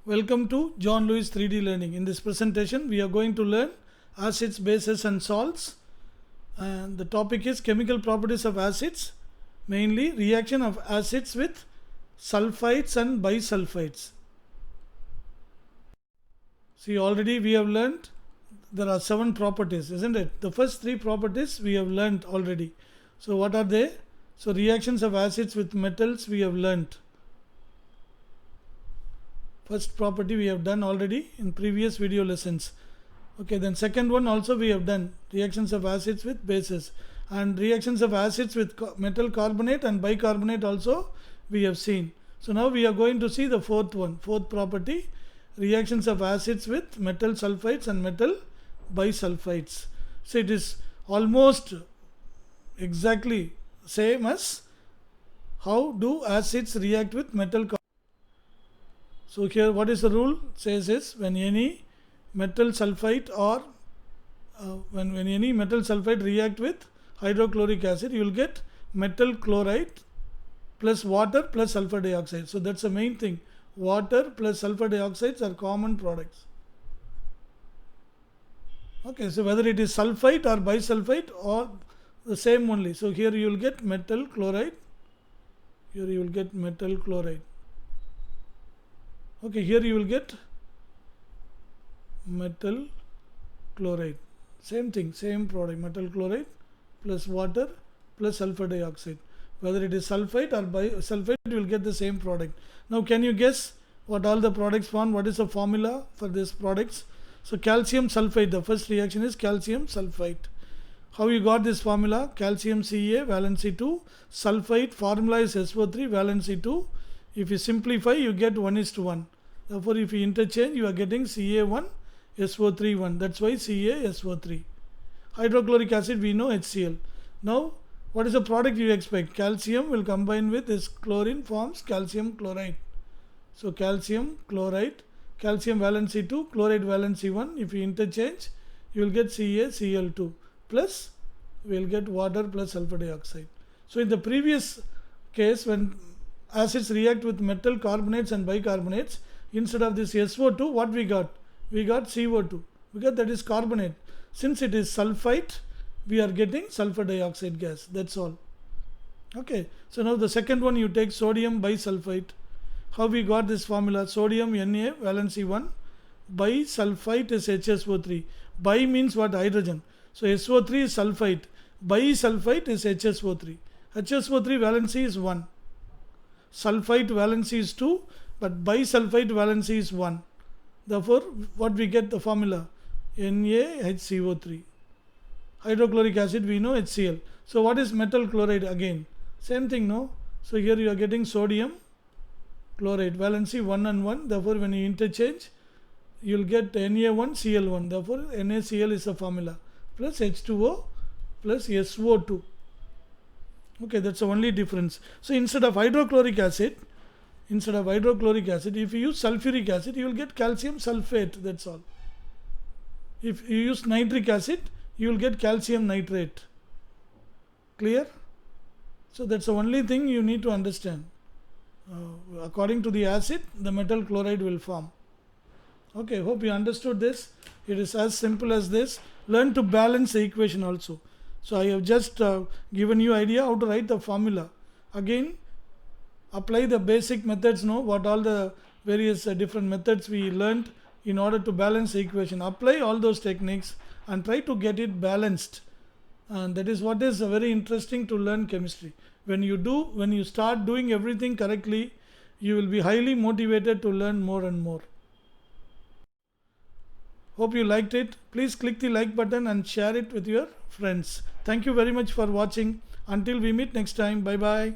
Welcome to John Lewis 3D Learning. In this presentation, we are going to learn acids, bases and salts. And the topic is chemical properties of acids, mainly reaction of acids with sulfides and bisulfides. See, already we have learned there are 7 properties, isn't it? The first 3 properties we have learned already. So what are they? So reactions of acids with metals we have learned. First property we have done already in previous video lessons. Okay, then second one also we have done, reactions of acids with bases, and reactions of acids with metal carbonate and bicarbonate also we have seen. So now we are going to see the fourth one, fourth property, reactions of acids with metal sulfides and metal bisulfides. So it is almost exactly same as how do acids react with metal carbonate. So here what is the rule? Says is when any metal sulfide or when any metal sulfide react with hydrochloric acid, you will get metal chloride plus water plus sulfur dioxide. So that's the main thing. Water plus sulfur dioxides are common products. Okay, so whether it is sulfide or bisulfide or the same only. So here you will get metal chloride. Here you will get metal chloride. Okay, here you will get metal chloride. Same thing, same product, metal chloride plus water plus sulfur dioxide. Whether it is sulfide or bisulfide, you will get the same product. Now, can you guess what all the products form? What is the formula for these products? So, calcium sulfide, the first reaction is calcium sulfide. How you got this formula? Calcium Ca, valency 2, sulfide formula is SO3, valency 2. If you simplify, you get 1:1. Therefore, if you interchange, you are getting Ca1, SO3 1. That's why CaSO3. Hydrochloric acid, we know HCl. Now, what is the product you expect? Calcium will combine with this chlorine, forms calcium chloride. So, calcium chloride, calcium valency 2, chloride valency 1. If you interchange, you will get CaCl2 plus we will get water plus sulfur dioxide. So, in the previous case, when acids react with metal carbonates and bicarbonates, instead of this SO2, what we got? We got CO2 because that is carbonate. Since it is sulfite, we are getting sulfur dioxide gas. That's all. Okay. So now the second one, you take sodium bisulfite. How we got this formula? Sodium Na, valency 1. Bisulfite is HSO3. Bi means what? Hydrogen. So SO3 is sulfite. Bisulfite is HSO3. HSO3 valency is 1. Sulfite valency is 2, but bisulfite valency is 1. Therefore, what we get the formula? NaHCO3. Hydrochloric acid, we know HCl. So what is metal chloride again? Same thing, no? So here you are getting sodium chloride, valency 1 and 1. Therefore, when you interchange, you will get Na1Cl1. Therefore, NaCl is the formula. Plus H2O plus SO2. Okay, that's the only difference. So instead of hydrochloric acid, if you use sulfuric acid, you will get calcium sulfate. That's all. If you use nitric acid, you will get calcium nitrate. Clear? So that's the only thing you need to understand. According to the acid, the metal chloride will form. Okay, hope you understood this. It is as simple as this. Learn to balance the equation also. So I have just given you idea how to write the formula. Again, apply the basic methods, know what all the various different methods we learned in order to balance the equation. Apply all those techniques and try to get it balanced. And that is what is very interesting to learn chemistry. When you start doing everything correctly, you will be highly motivated to learn more and more. Hope you liked it. Please click the like button and share it with your friends. Thank you very much for watching. Until we meet next time. Bye bye.